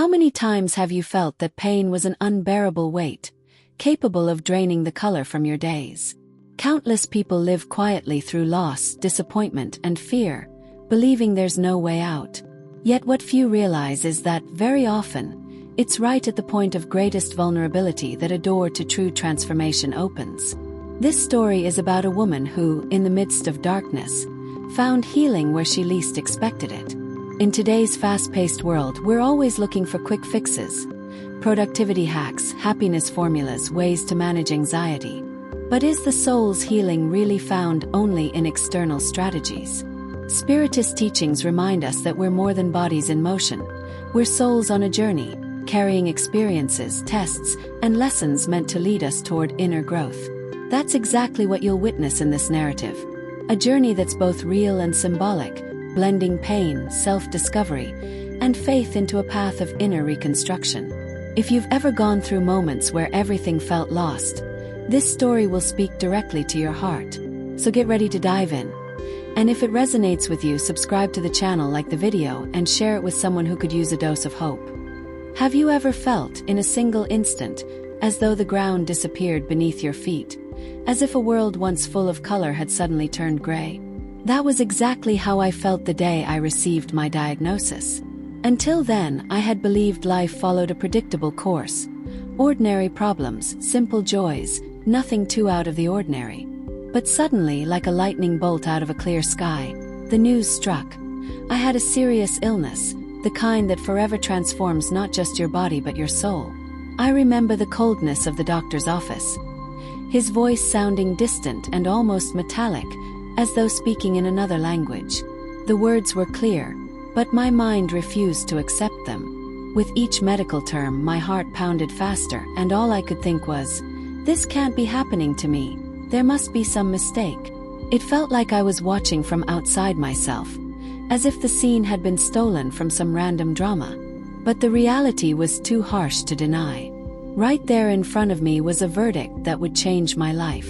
How many times have you felt that pain was an unbearable weight, capable of draining the color from your days? Countless people live quietly through loss, disappointment, and fear, believing there's no way out. Yet what few realize is that, very often, it's right at the point of greatest vulnerability that a door to true transformation opens. This story is about a woman who, in the midst of darkness, found healing where she least expected it. In today's fast-paced world, we're always looking for quick fixes, productivity hacks, happiness formulas, ways to manage anxiety. But is the soul's healing really found only in external strategies? Spiritist teachings remind us that we're more than bodies in motion. We're souls on a journey, carrying experiences, tests, and lessons meant to lead us toward inner growth. That's exactly what you'll witness in this narrative. A journey that's both real and symbolic, blending pain, self-discovery, and faith into a path of inner reconstruction. If you've ever gone through moments where everything felt lost, this story will speak directly to your heart. So get ready to dive in. And if it resonates with you, subscribe to the channel, like the video, and share it with someone who could use a dose of hope. Have you ever felt, in a single instant, as though the ground disappeared beneath your feet, as if a world once full of color had suddenly turned gray? That was exactly how I felt the day I received my diagnosis. Until then, I had believed life followed a predictable course. Ordinary problems, simple joys, nothing too out of the ordinary. But suddenly, like a lightning bolt out of a clear sky, the news struck. I had a serious illness, the kind that forever transforms not just your body but your soul. I remember the coldness of the doctor's office, his voice sounding distant and almost metallic, as though speaking in another language. The words were clear, but my mind refused to accept them. With each medical term, my heart pounded faster, and all I could think was, this can't be happening to me. There must be some mistake. It felt like I was watching from outside myself, as if the scene had been stolen from some random drama. But the reality was too harsh to deny. Right there in front of me was a verdict that would change my life.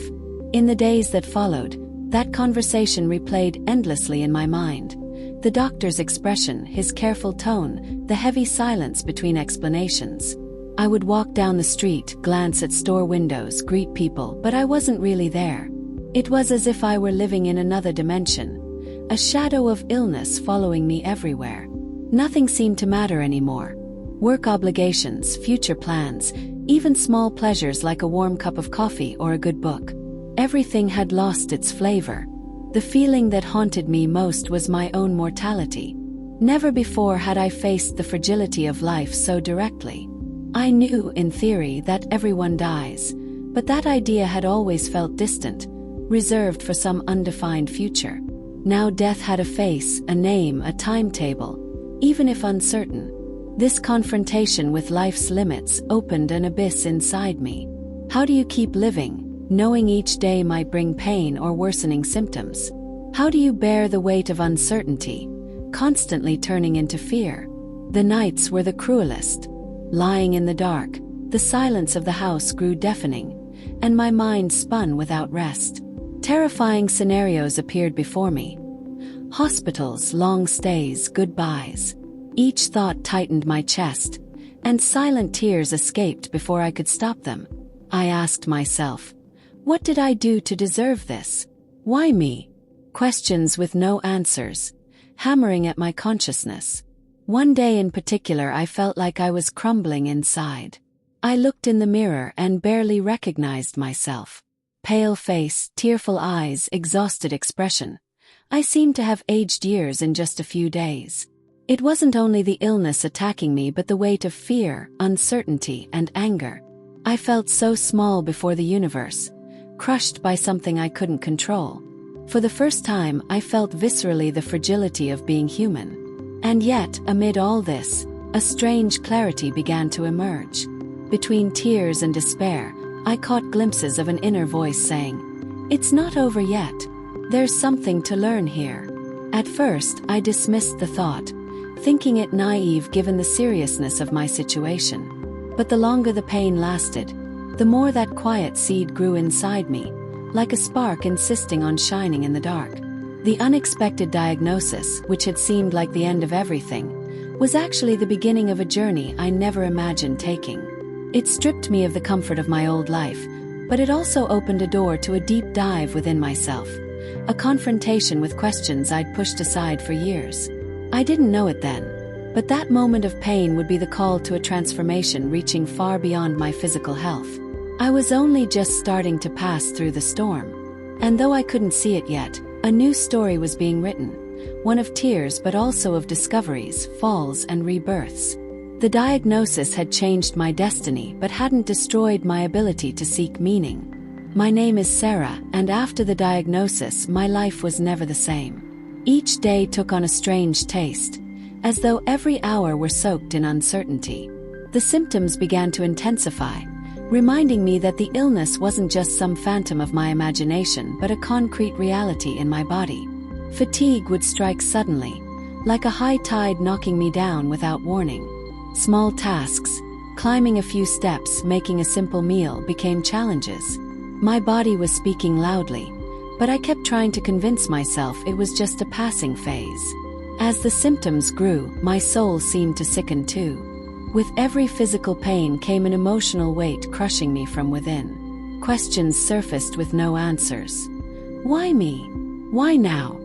In the days that followed, that conversation replayed endlessly in my mind. The doctor's expression, his careful tone, the heavy silence between explanations. I would walk down the street, glance at store windows, greet people, but I wasn't really there. It was as if I were living in another dimension, a shadow of illness following me everywhere. Nothing seemed to matter anymore. Work obligations, future plans, even small pleasures like a warm cup of coffee or a good book. Everything had lost its flavor. The feeling that haunted me most was my own mortality. Never before had I faced the fragility of life so directly. I knew, in theory, that everyone dies, but that idea had always felt distant, reserved for some undefined future. Now death had a face, a name, a timetable, even if uncertain. This confrontation with life's limits opened an abyss inside me. How do you keep living, knowing each day might bring pain or worsening symptoms? How do you bear the weight of uncertainty, constantly turning into fear? The nights were the cruelest. Lying in the dark, the silence of the house grew deafening, and my mind spun without rest. Terrifying scenarios appeared before me. Hospitals, long stays, goodbyes. Each thought tightened my chest, and silent tears escaped before I could stop them. I asked myself, what did I do to deserve this? Why me? Questions with no answers, hammering at my consciousness. One day in particular, I felt like I was crumbling inside. I looked in the mirror and barely recognized myself. Pale face, tearful eyes, exhausted expression. I seemed to have aged years in just a few days. It wasn't only the illness attacking me but the weight of fear, uncertainty, and anger. I felt so small before the universe, crushed by something I couldn't control. For the first time, I felt viscerally the fragility of being human. And yet, amid all this, a strange clarity began to emerge. Between tears and despair, I caught glimpses of an inner voice saying, "It's not over yet. There's something to learn here." At first, I dismissed the thought, thinking it naive given the seriousness of my situation. But the longer the pain lasted, the more that quiet seed grew inside me, like a spark insisting on shining in the dark. The unexpected diagnosis, which had seemed like the end of everything, was actually the beginning of a journey I never imagined taking. It stripped me of the comfort of my old life, but it also opened a door to a deep dive within myself, a confrontation with questions I'd pushed aside for years. I didn't know it then, but that moment of pain would be the call to a transformation reaching far beyond my physical health. I was only just starting to pass through the storm. And though I couldn't see it yet, a new story was being written, one of tears but also of discoveries, falls and rebirths. The diagnosis had changed my destiny but hadn't destroyed my ability to seek meaning. My name is Sarah, and after the diagnosis my life was never the same. Each day took on a strange taste, as though every hour were soaked in uncertainty. The symptoms began to intensify, reminding me that the illness wasn't just some phantom of my imagination but a concrete reality in my body. Fatigue would strike suddenly, like a high tide knocking me down without warning. Small tasks, climbing a few steps, making a simple meal became challenges. My body was speaking loudly, but I kept trying to convince myself it was just a passing phase. As the symptoms grew, my soul seemed to sicken too. With every physical pain came an emotional weight crushing me from within. Questions surfaced with no answers. Why me? Why now?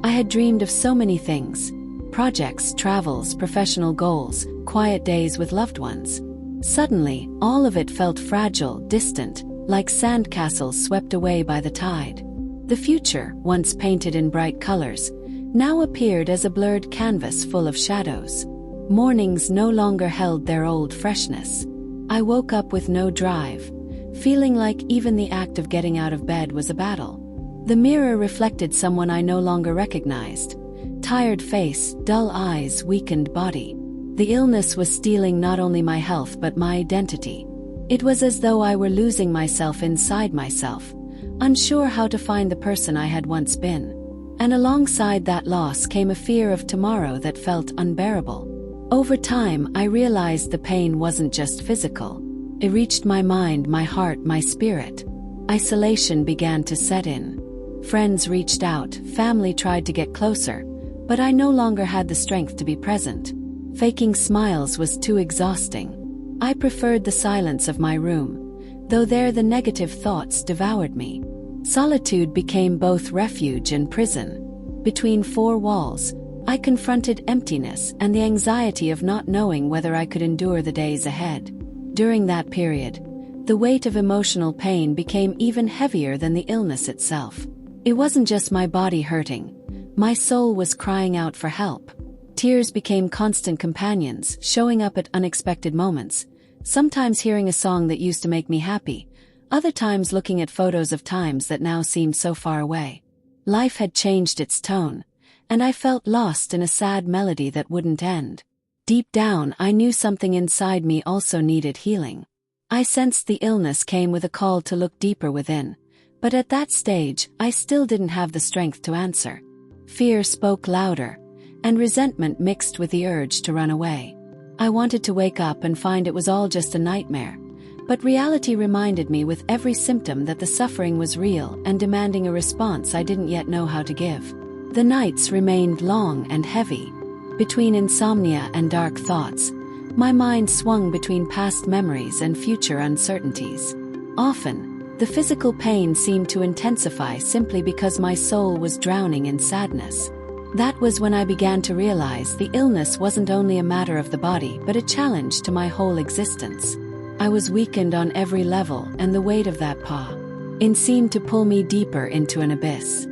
I had dreamed of so many things: projects, travels, professional goals, quiet days with loved ones. Suddenly, all of it felt fragile, distant, like sandcastles swept away by the tide. The future, once painted in bright colors, now appeared as a blurred canvas full of shadows. Mornings no longer held their old freshness. I woke up with no drive, feeling like even the act of getting out of bed was a battle. The mirror reflected someone I no longer recognized. Tired face, dull eyes, weakened body. The illness was stealing not only my health but my identity. It was as though I were losing myself inside myself, unsure how to find the person I had once been. And alongside that loss came a fear of tomorrow that felt unbearable. Over time, I realized the pain wasn't just physical. It reached my mind, my heart, my spirit. Isolation began to set in. Friends reached out, family tried to get closer, but I no longer had the strength to be present. Faking smiles was too exhausting. I preferred the silence of my room, though there the negative thoughts devoured me. Solitude became both refuge and prison. Between four walls, I confronted emptiness and the anxiety of not knowing whether I could endure the days ahead. During that period, the weight of emotional pain became even heavier than the illness itself. It wasn't just my body hurting. My soul was crying out for help. Tears became constant companions, showing up at unexpected moments, sometimes hearing a song that used to make me happy, other times looking at photos of times that now seemed so far away. Life had changed its tone, and I felt lost in a sad melody that wouldn't end. Deep down, I knew something inside me also needed healing. I sensed the illness came with a call to look deeper within, but at that stage, I still didn't have the strength to answer. Fear spoke louder, and resentment mixed with the urge to run away. I wanted to wake up and find it was all just a nightmare, but reality reminded me with every symptom that the suffering was real and demanding a response I didn't yet know how to give. The nights remained long and heavy. Between insomnia and dark thoughts, my mind swung between past memories and future uncertainties. Often, the physical pain seemed to intensify simply because my soul was drowning in sadness. That was when I began to realize the illness wasn't only a matter of the body but a challenge to my whole existence. I was weakened on every level, and the weight of that pain seemed to pull me deeper into an abyss.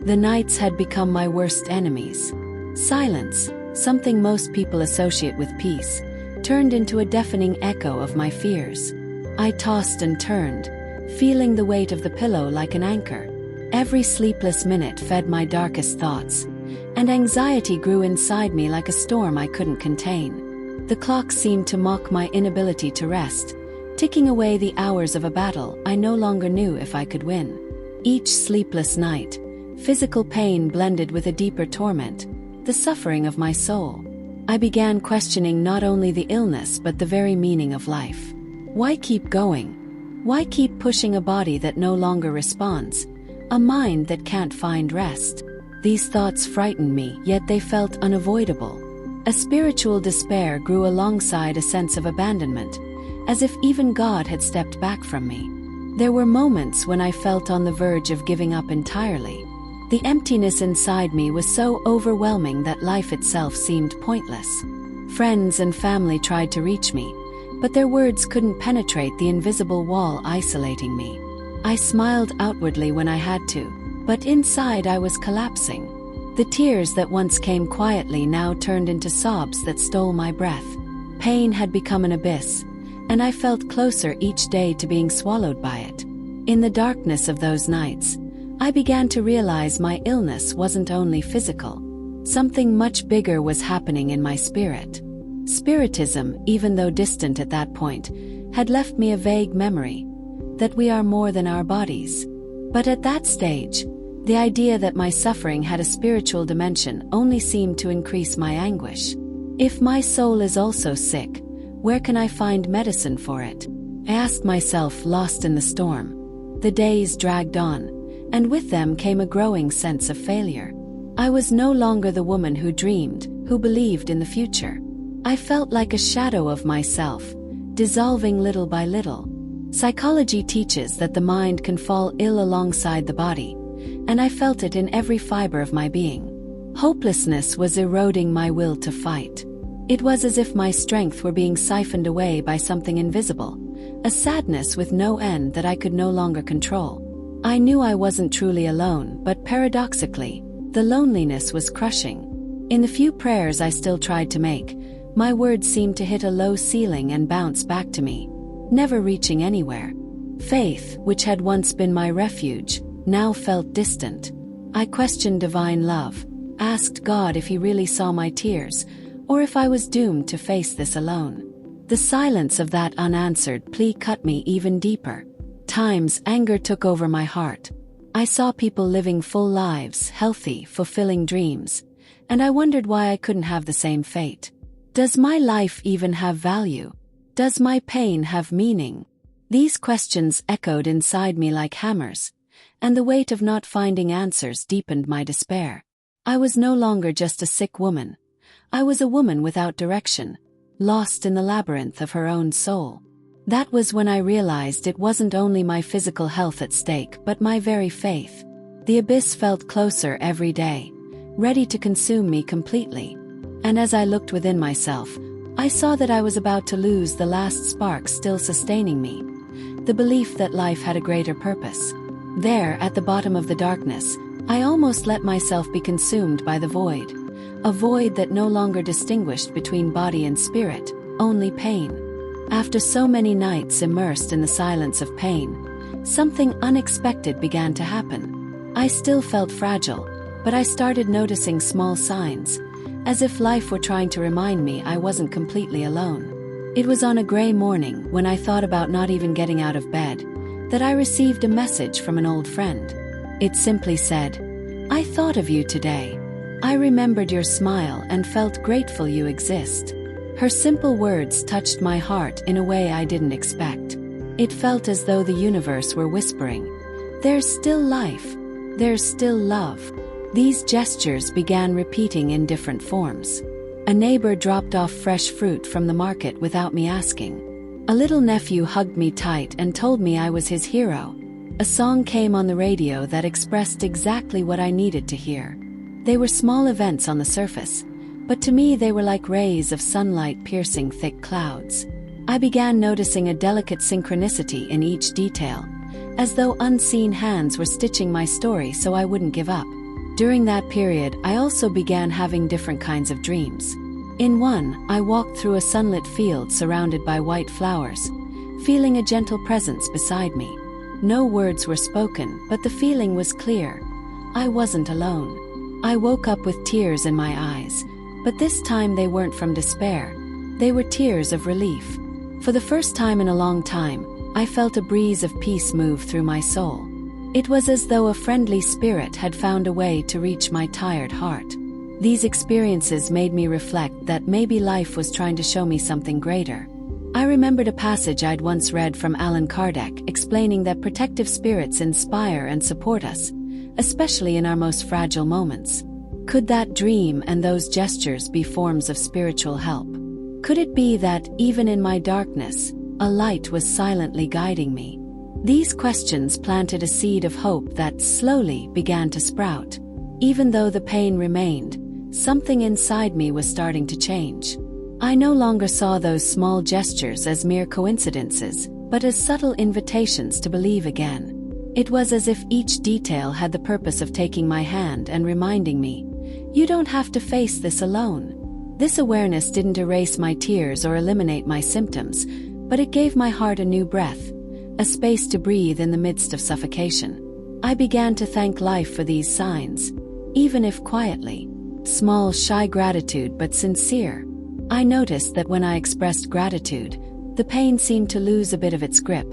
The nights had become my worst enemies. Silence, something most people associate with peace, turned into a deafening echo of my fears. I tossed and turned, feeling the weight of the pillow like an anchor. Every sleepless minute fed my darkest thoughts, and anxiety grew inside me like a storm I couldn't contain. The clock seemed to mock my inability to rest, ticking away the hours of a battle I no longer knew if I could win. Each sleepless night, physical pain blended with a deeper torment, the suffering of my soul. I began questioning not only the illness but the very meaning of life. Why keep going? Why keep pushing a body that no longer responds? A mind that can't find rest? These thoughts frightened me, yet they felt unavoidable. A spiritual despair grew alongside a sense of abandonment, as if even God had stepped back from me. There were moments when I felt on the verge of giving up entirely. The emptiness inside me was so overwhelming that life itself seemed pointless. Friends and family tried to reach me, but their words couldn't penetrate the invisible wall isolating me. I smiled outwardly when I had to, but inside I was collapsing. The tears that once came quietly now turned into sobs that stole my breath. Pain had become an abyss, and I felt closer each day to being swallowed by it. In the darkness of those nights, I began to realize my illness wasn't only physical. Something much bigger was happening in my spirit. Spiritism, even though distant at that point, had left me a vague memory that we are more than our bodies. But at that stage, the idea that my suffering had a spiritual dimension only seemed to increase my anguish. If my soul is also sick, where can I find medicine for it? I asked myself, lost in the storm. The days dragged on, and with them came a growing sense of failure. I was no longer the woman who dreamed, who believed in the future. I felt like a shadow of myself, dissolving little by little. Psychology teaches that the mind can fall ill alongside the body, and I felt it in every fiber of my being. Hopelessness was eroding my will to fight. It was as if my strength were being siphoned away by something invisible, a sadness with no end that I could no longer control. I knew I wasn't truly alone, but paradoxically, the loneliness was crushing. In the few prayers I still tried to make, my words seemed to hit a low ceiling and bounce back to me, never reaching anywhere. Faith, which had once been my refuge, now felt distant. I questioned divine love, asked God if he really saw my tears, or if I was doomed to face this alone. The silence of that unanswered plea cut me even deeper. Times anger took over my heart. I saw people living full lives, healthy, fulfilling dreams, and I wondered why I couldn't have the same fate. Does my life even have value? Does my pain have meaning? These questions echoed inside me like hammers, and the weight of not finding answers deepened my despair. I was no longer just a sick woman. I was a woman without direction, lost in the labyrinth of her own soul. That was when I realized it wasn't only my physical health at stake, but my very faith. The abyss felt closer every day, ready to consume me completely. And as I looked within myself, I saw that I was about to lose the last spark still sustaining me, the belief that life had a greater purpose. There, at the bottom of the darkness, I almost let myself be consumed by the void. A void that no longer distinguished between body and spirit, only pain. After so many nights immersed in the silence of pain, something unexpected began to happen. I still felt fragile, but I started noticing small signs, as if life were trying to remind me I wasn't completely alone. It was on a gray morning, when I thought about not even getting out of bed, that I received a message from an old friend. It simply said, "I thought of you today. I remembered your smile and felt grateful you exist." Her simple words touched my heart in a way I didn't expect. It felt as though the universe were whispering, "There's still life. There's still love." These gestures began repeating in different forms. A neighbor dropped off fresh fruit from the market without me asking. A little nephew hugged me tight and told me I was his hero. A song came on the radio that expressed exactly what I needed to hear. They were small events on the surface, but to me they were like rays of sunlight piercing thick clouds. I began noticing a delicate synchronicity in each detail, as though unseen hands were stitching my story so I wouldn't give up. During that period, I also began having different kinds of dreams. In one, I walked through a sunlit field surrounded by white flowers, feeling a gentle presence beside me. No words were spoken, but the feeling was clear. I wasn't alone. I woke up with tears in my eyes, but this time they weren't from despair. They were tears of relief. For the first time in a long time, I felt a breeze of peace move through my soul. It was as though a friendly spirit had found a way to reach my tired heart. These experiences made me reflect that maybe life was trying to show me something greater. I remembered a passage I'd once read from Allan Kardec explaining that protective spirits inspire and support us, especially in our most fragile moments. Could that dream and those gestures be forms of spiritual help? Could it be that, even in my darkness, a light was silently guiding me? These questions planted a seed of hope that slowly began to sprout. Even though the pain remained, something inside me was starting to change. I no longer saw those small gestures as mere coincidences, but as subtle invitations to believe again. It was as if each detail had the purpose of taking my hand and reminding me, "You don't have to face this alone." This awareness didn't erase my tears or eliminate my symptoms, but it gave my heart a new breath, a space to breathe in the midst of suffocation. I began to thank life for these signs, even if quietly. Small, shy gratitude, but sincere. I noticed that when I expressed gratitude, the pain seemed to lose a bit of its grip,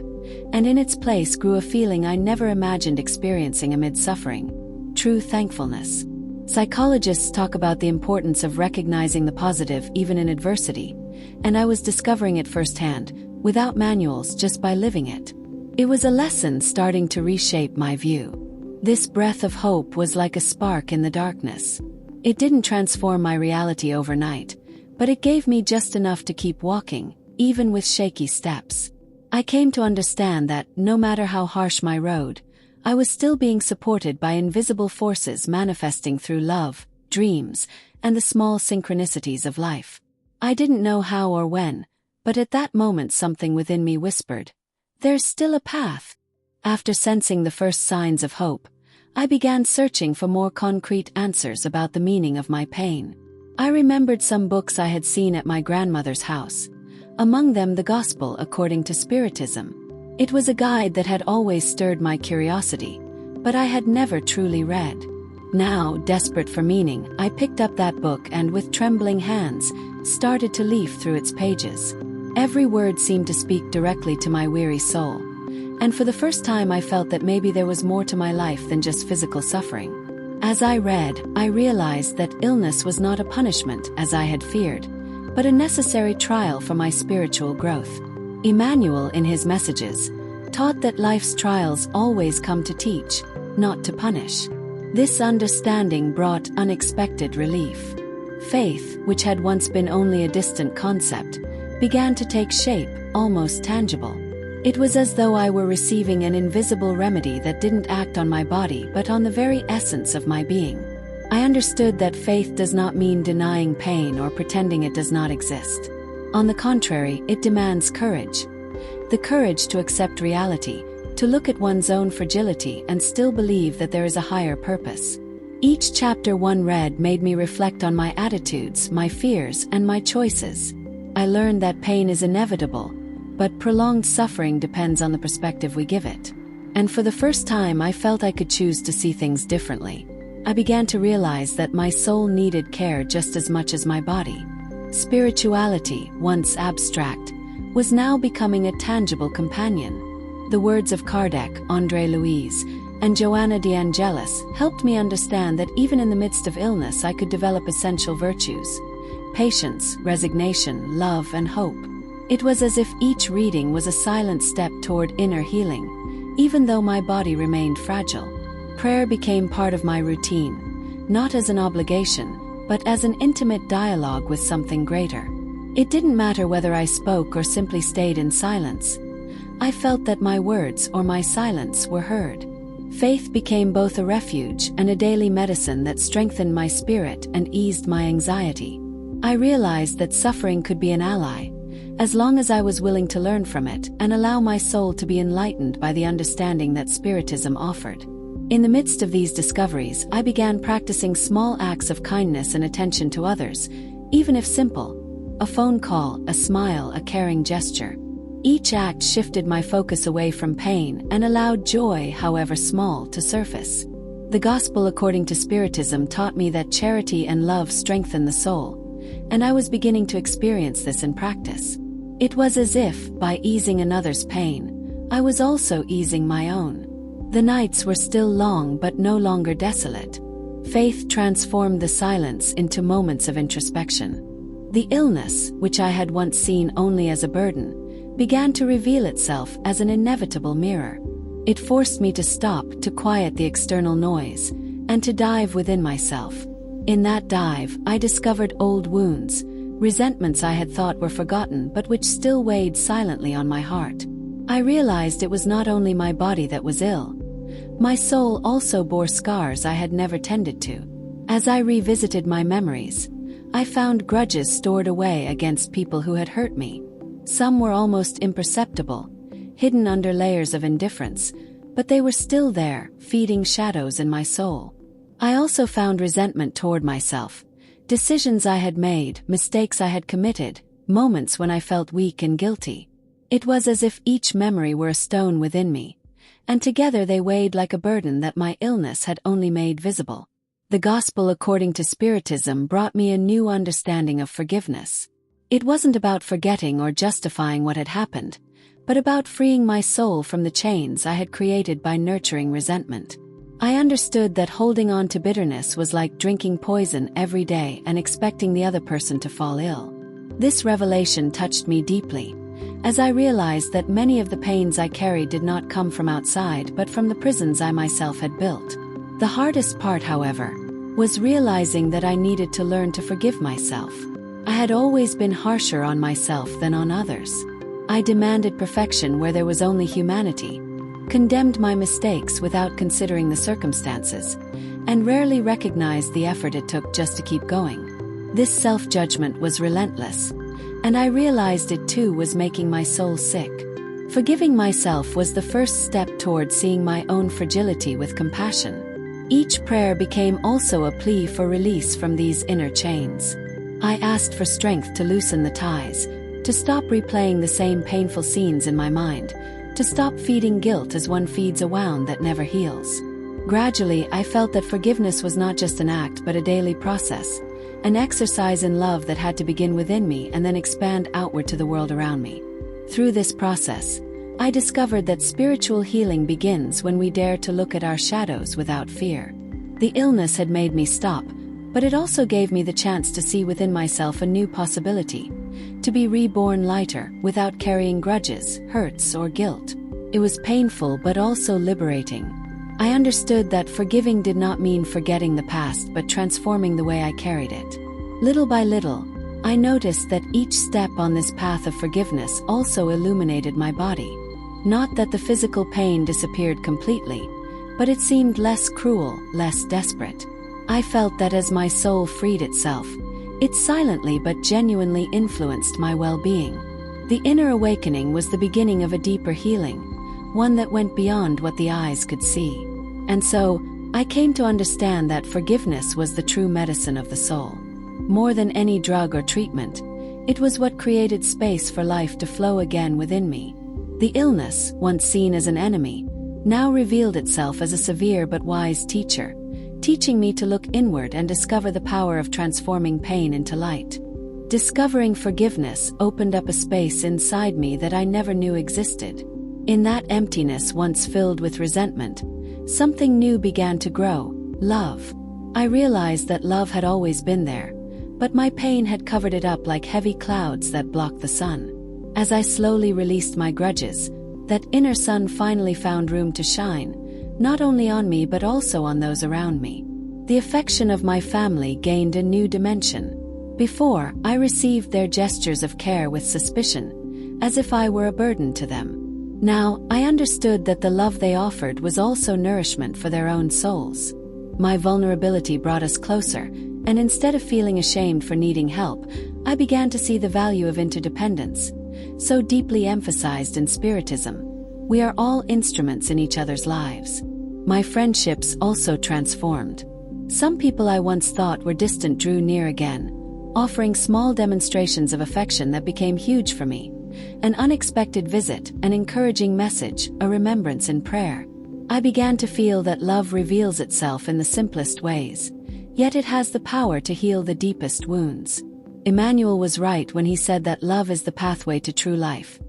and in its place grew a feeling I never imagined experiencing amid suffering: true thankfulness. Psychologists talk about the importance of recognizing the positive even in adversity, and I was discovering it firsthand, without manuals, just by living it. It was a lesson starting to reshape my view. This breath of hope was like a spark in the darkness. It didn't transform my reality overnight, but it gave me just enough to keep walking, even with shaky steps. I came to understand that, no matter how harsh my road, I was still being supported by invisible forces manifesting through love, dreams, and the small synchronicities of life. I didn't know how or when, but at that moment something within me whispered, "There's still a path." After sensing the first signs of hope, I began searching for more concrete answers about the meaning of my pain. I remembered some books I had seen at my grandmother's house, among them the Gospel according to Spiritism. It was a guide that had always stirred my curiosity, but I had never truly read. Now, desperate for meaning, I picked up that book and, with trembling hands, started to leaf through its pages. Every word seemed to speak directly to my weary soul, and for the first time I felt that maybe there was more to my life than just physical suffering. As I read, I realized that illness was not a punishment, as I had feared, but a necessary trial for my spiritual growth. Emmanuel, in his messages, taught that life's trials always come to teach, not to punish. This understanding brought unexpected relief. Faith, which had once been only a distant concept, began to take shape, almost tangible. It was as though I were receiving an invisible remedy that didn't act on my body but on the very essence of my being. I understood that faith does not mean denying pain or pretending it does not exist. On the contrary, it demands courage. The courage to accept reality, to look at one's own fragility and still believe that there is a higher purpose. Each chapter one read made me reflect on my attitudes, my fears, and my choices. I learned that pain is inevitable, but prolonged suffering depends on the perspective we give it. And for the first time I felt I could choose to see things differently. I began to realize that my soul needed care just as much as my body. Spirituality, once abstract, was now becoming a tangible companion. The words of Kardec, André Luiz, and Joanna de Ângelis helped me understand that even in the midst of illness I could develop essential virtues: patience, resignation, love, and hope. It was as if each reading was a silent step toward inner healing, even though my body remained fragile. Prayer became part of my routine, not as an obligation, but as an intimate dialogue with something greater. It didn't matter whether I spoke or simply stayed in silence. I felt that my words or my silence were heard. Faith became both a refuge and a daily medicine that strengthened my spirit and eased my anxiety. I realized that suffering could be an ally, as long as I was willing to learn from it and allow my soul to be enlightened by the understanding that Spiritism offered. In the midst of these discoveries, I began practicing small acts of kindness and attention to others, even if simple: a phone call, a smile, a caring gesture. Each act shifted my focus away from pain and allowed joy, however small, to surface. The Gospel according to Spiritism taught me that charity and love strengthen the soul, and I was beginning to experience this in practice. It was as if, by easing another's pain, I was also easing my own. The nights were still long but no longer desolate. Faith transformed the silence into moments of introspection. The illness, which I had once seen only as a burden, began to reveal itself as an inevitable mirror. It forced me to stop, to quiet the external noise, and to dive within myself. In that dive, I discovered old wounds, resentments I had thought were forgotten but which still weighed silently on my heart. I realized it was not only my body that was ill. My soul also bore scars I had never tended to. As I revisited my memories, I found grudges stored away against people who had hurt me. Some were almost imperceptible, hidden under layers of indifference, but they were still there, feeding shadows in my soul. I also found resentment toward myself, decisions I had made, mistakes I had committed, moments when I felt weak and guilty. It was as if each memory were a stone within me, and together they weighed like a burden that my illness had only made visible. The Gospel according to Spiritism brought me a new understanding of forgiveness. It wasn't about forgetting or justifying what had happened, but about freeing my soul from the chains I had created by nurturing resentment. I understood that holding on to bitterness was like drinking poison every day and expecting the other person to fall ill. This revelation touched me deeply, as I realized that many of the pains I carried did not come from outside but from the prisons I myself had built. The hardest part, however, was realizing that I needed to learn to forgive myself. I had always been harsher on myself than on others. I demanded perfection where there was only humanity, condemned my mistakes without considering the circumstances, and rarely recognized the effort it took just to keep going. This self-judgment was relentless, and I realized it too was making my soul sick. Forgiving myself was the first step toward seeing my own fragility with compassion. Each prayer became also a plea for release from these inner chains. I asked for strength to loosen the ties, to stop replaying the same painful scenes in my mind, to stop feeding guilt as one feeds a wound that never heals. Gradually, I felt that forgiveness was not just an act but a daily process, an exercise in love that had to begin within me and then expand outward to the world around me. Through this process, I discovered that spiritual healing begins when we dare to look at our shadows without fear. The illness had made me stop, but it also gave me the chance to see within myself a new possibility, to be reborn lighter, without carrying grudges, hurts, or guilt. It was painful but also liberating. I understood that forgiving did not mean forgetting the past but transforming the way I carried it. Little by little, I noticed that each step on this path of forgiveness also illuminated my body. Not that the physical pain disappeared completely, but it seemed less cruel, less desperate. I felt that as my soul freed itself, it silently but genuinely influenced my well-being. The inner awakening was the beginning of a deeper healing, one that went beyond what the eyes could see. And so, I came to understand that forgiveness was the true medicine of the soul. More than any drug or treatment, it was what created space for life to flow again within me. The illness, once seen as an enemy, now revealed itself as a severe but wise teacher, teaching me to look inward and discover the power of transforming pain into light. Discovering forgiveness opened up a space inside me that I never knew existed. In that emptiness once filled with resentment, something new began to grow: love. I realized that love had always been there, but my pain had covered it up like heavy clouds that blocked the sun. As I slowly released my grudges, that inner sun finally found room to shine, not only on me but also on those around me. The affection of my family gained a new dimension. Before, I received their gestures of care with suspicion, as if I were a burden to them. Now, I understood that the love they offered was also nourishment for their own souls. My vulnerability brought us closer, and instead of feeling ashamed for needing help, I began to see the value of interdependence, so deeply emphasized in Spiritism. We are all instruments in each other's lives. My friendships also transformed. Some people I once thought were distant drew near again, offering small demonstrations of affection that became huge for me. An unexpected visit, an encouraging message, a remembrance in prayer. I began to feel that love reveals itself in the simplest ways, yet it has the power to heal the deepest wounds. Emmanuel was right when he said that love is the pathway to true life,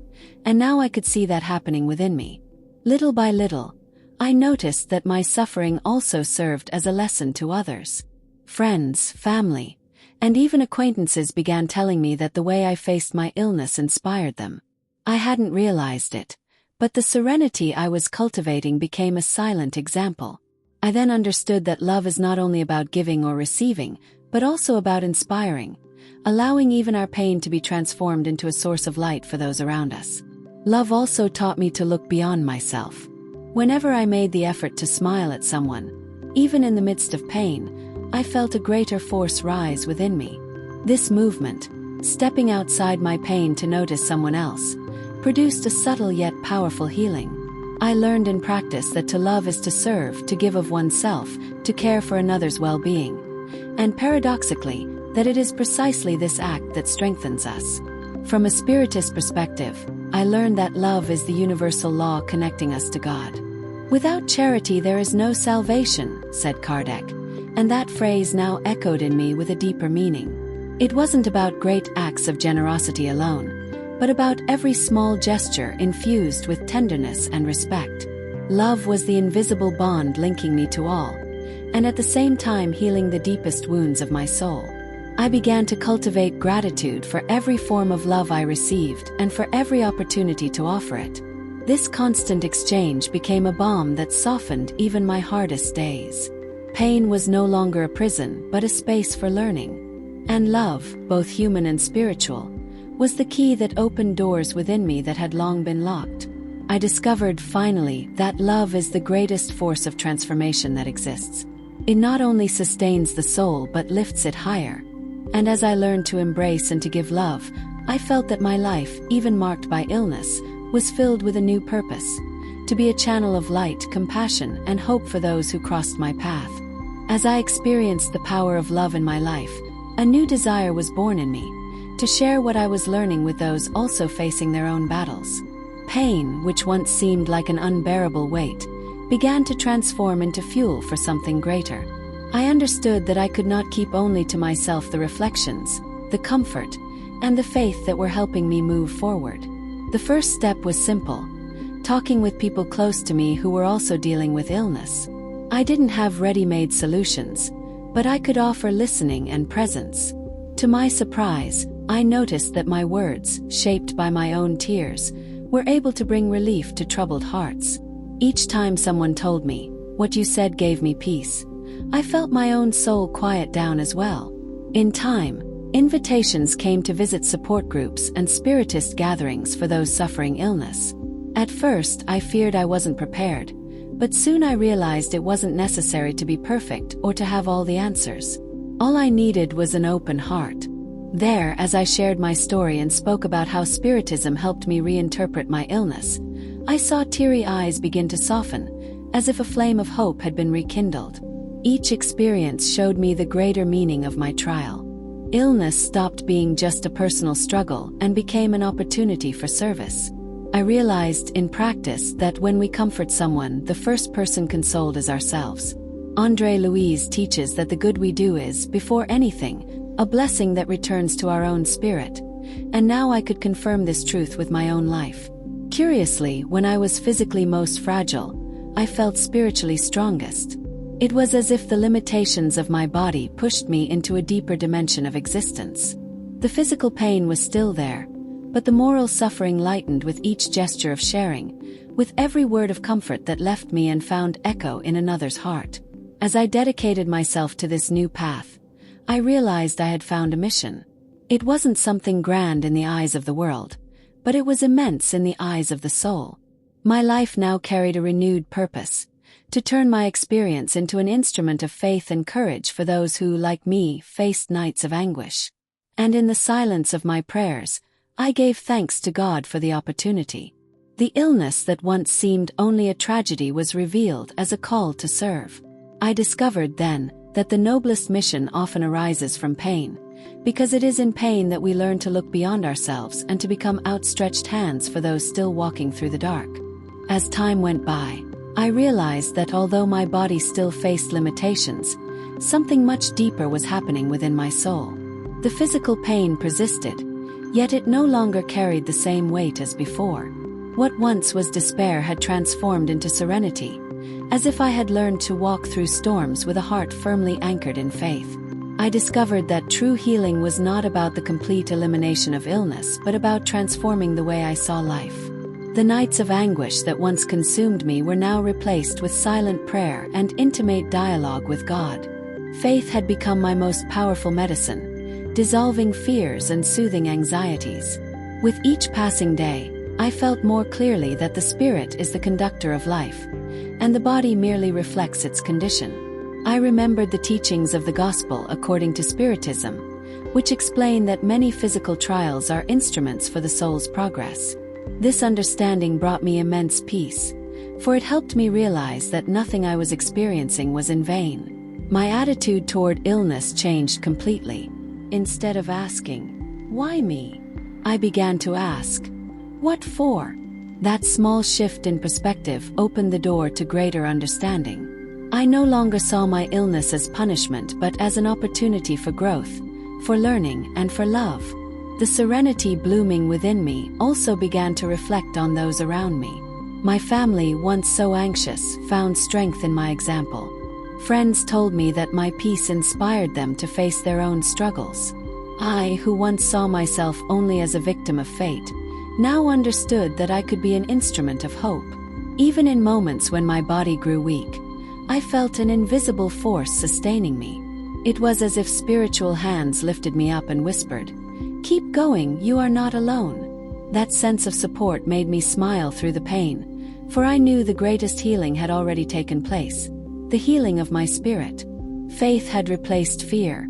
and now I could see that happening within me. Little by little, I noticed that my suffering also served as a lesson to others. Friends, family, and even acquaintances began telling me that the way I faced my illness inspired them. I hadn't realized it, but the serenity I was cultivating became a silent example. I then understood that love is not only about giving or receiving, but also about inspiring, allowing even our pain to be transformed into a source of light for those around us. Love also taught me to look beyond myself. Whenever I made the effort to smile at someone, even in the midst of pain, I felt a greater force rise within me. This movement, stepping outside my pain to notice someone else, produced a subtle yet powerful healing. I learned in practice that to love is to serve, to give of oneself, to care for another's well-being. And paradoxically, that it is precisely this act that strengthens us. From a Spiritist perspective, I learned that love is the universal law connecting us to God. Without charity there is no salvation, said Kardec, and that phrase now echoed in me with a deeper meaning. It wasn't about great acts of generosity alone, but about every small gesture infused with tenderness and respect. Love was the invisible bond linking me to all, and at the same time healing the deepest wounds of my soul. I began to cultivate gratitude for every form of love I received and for every opportunity to offer it. This constant exchange became a balm that softened even my hardest days. Pain was no longer a prison, but a space for learning. And love, both human and spiritual, was the key that opened doors within me that had long been locked. I discovered finally that love is the greatest force of transformation that exists. It not only sustains the soul but lifts it higher. And as I learned to embrace and to give love, I felt that my life, even marked by illness, was filled with a new purpose: to be a channel of light, compassion, and hope for those who crossed my path. As I experienced the power of love in my life, a new desire was born in me, to share what I was learning with those also facing their own battles. Pain, which once seemed like an unbearable weight, began to transform into fuel for something greater. I understood that I could not keep only to myself the reflections, the comfort, and the faith that were helping me move forward. The first step was simple: talking with people close to me who were also dealing with illness. I didn't have ready-made solutions, but I could offer listening and presence. To my surprise, I noticed that my words, shaped by my own tears, were able to bring relief to troubled hearts. Each time someone told me, "What you said gave me peace," I felt my own soul quiet down as well. In time, invitations came to visit support groups and Spiritist gatherings for those suffering illness. At first, I feared I wasn't prepared, but soon I realized it wasn't necessary to be perfect or to have all the answers. All I needed was an open heart. There, as I shared my story and spoke about how Spiritism helped me reinterpret my illness, I saw teary eyes begin to soften, as if a flame of hope had been rekindled. Each experience showed me the greater meaning of my trial. Illness stopped being just a personal struggle and became an opportunity for service. I realized in practice that when we comfort someone, the first person consoled is ourselves. André Luiz teaches that the good we do is, before anything, a blessing that returns to our own spirit. And now I could confirm this truth with my own life. Curiously, when I was physically most fragile, I felt spiritually strongest. It was as if the limitations of my body pushed me into a deeper dimension of existence. The physical pain was still there, but the moral suffering lightened with each gesture of sharing, with every word of comfort that left me and found echo in another's heart. As I dedicated myself to this new path, I realized I had found a mission. It wasn't something grand in the eyes of the world, but it was immense in the eyes of the soul. My life now carried a renewed purpose: to turn my experience into an instrument of faith and courage for those who, like me, faced nights of anguish. And in the silence of my prayers, I gave thanks to God for the opportunity. The illness that once seemed only a tragedy was revealed as a call to serve. I discovered then that the noblest mission often arises from pain, because it is in pain that we learn to look beyond ourselves and to become outstretched hands for those still walking through the dark. As time went by, I realized that although my body still faced limitations, something much deeper was happening within my soul. The physical pain persisted, yet it no longer carried the same weight as before. What once was despair had transformed into serenity, as if I had learned to walk through storms with a heart firmly anchored in faith. I discovered that true healing was not about the complete elimination of illness, but about transforming the way I saw life. The nights of anguish that once consumed me were now replaced with silent prayer and intimate dialogue with God. Faith had become my most powerful medicine, dissolving fears and soothing anxieties. With each passing day, I felt more clearly that the spirit is the conductor of life, and the body merely reflects its condition. I remembered the teachings of the Gospel according to Spiritism, which explain that many physical trials are instruments for the soul's progress. This understanding brought me immense peace, for it helped me realize that nothing I was experiencing was in vain. My attitude toward illness changed completely. Instead of asking, "Why me?" I began to ask, "What for?" That small shift in perspective opened the door to greater understanding. I no longer saw my illness as punishment but as an opportunity for growth, for learning, and for love. The serenity blooming within me also began to reflect on those around me. My family, once so anxious, found strength in my example. Friends told me that my peace inspired them to face their own struggles. I, who once saw myself only as a victim of fate, now understood that I could be an instrument of hope. Even in moments when my body grew weak, I felt an invisible force sustaining me. It was as if spiritual hands lifted me up and whispered, "Keep going, you are not alone." That sense of support made me smile through the pain, for I knew the greatest healing had already taken place, the healing of my spirit. Faith had replaced fear,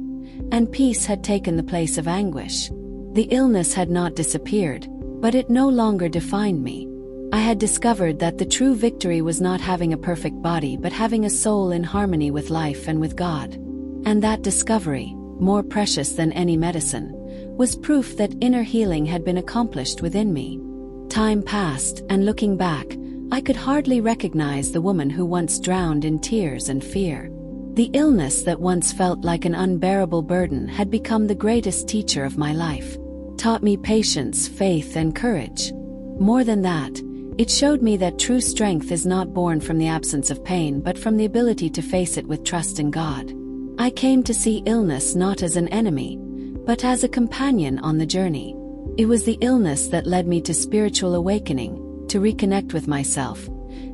and peace had taken the place of anguish. The illness had not disappeared, but it no longer defined me. I had discovered that the true victory was not having a perfect body but having a soul in harmony with life and with God. And that discovery, more precious than any medicine, was proof that inner healing had been accomplished within me. Time passed, and looking back, I could hardly recognize the woman who once drowned in tears and fear. The illness that once felt like an unbearable burden had become the greatest teacher of my life. Taught me patience, faith, and courage. More than that, it showed me that true strength is not born from the absence of pain but from the ability to face it with trust in God. I came to see illness not as an enemy, but as a companion on the journey. It was the illness that led me to spiritual awakening, to reconnect with myself,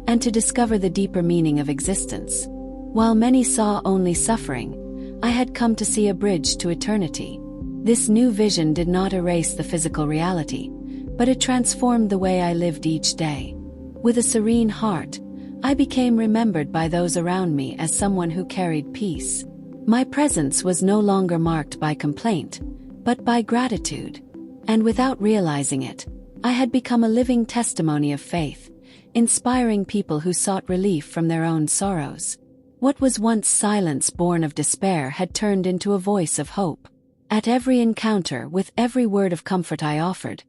and to discover the deeper meaning of existence. While many saw only suffering, I had come to see a bridge to eternity. This new vision did not erase the physical reality, but it transformed the way I lived each day. With a serene heart, I became remembered by those around me as someone who carried peace. My presence was no longer marked by complaint, but by gratitude. And without realizing it, I had become a living testimony of faith, inspiring people who sought relief from their own sorrows. What was once silence born of despair had turned into a voice of hope. At every encounter, with every word of comfort I offered,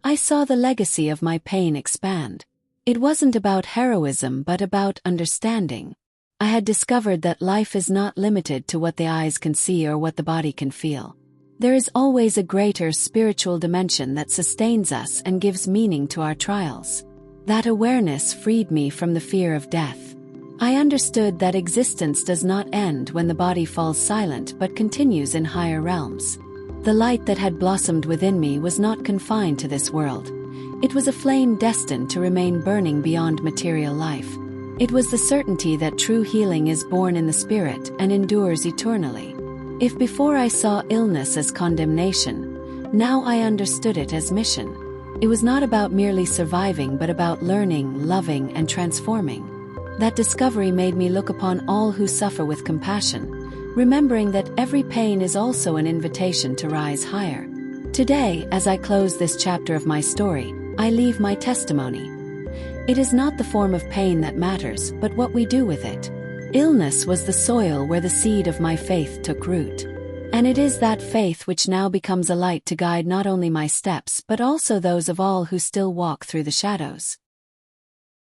I saw the legacy of my pain expand. It wasn't about heroism but about understanding. I had discovered that life is not limited to what the eyes can see or what the body can feel. There is always a greater spiritual dimension that sustains us and gives meaning to our trials. That awareness freed me from the fear of death. I understood that existence does not end when the body falls silent but continues in higher realms. The light that had blossomed within me was not confined to this world. It was a flame destined to remain burning beyond material life. It was the certainty that true healing is born in the spirit and endures eternally. If before I saw illness as condemnation, now I understood it as mission. It was not about merely surviving but about learning, loving, and transforming. That discovery made me look upon all who suffer with compassion, remembering that every pain is also an invitation to rise higher. Today, as I close this chapter of my story, I leave my testimony. It is not the form of pain that matters, but what we do with it. Illness was the soil where the seed of my faith took root. And it is that faith which now becomes a light to guide not only my steps but also those of all who still walk through the shadows.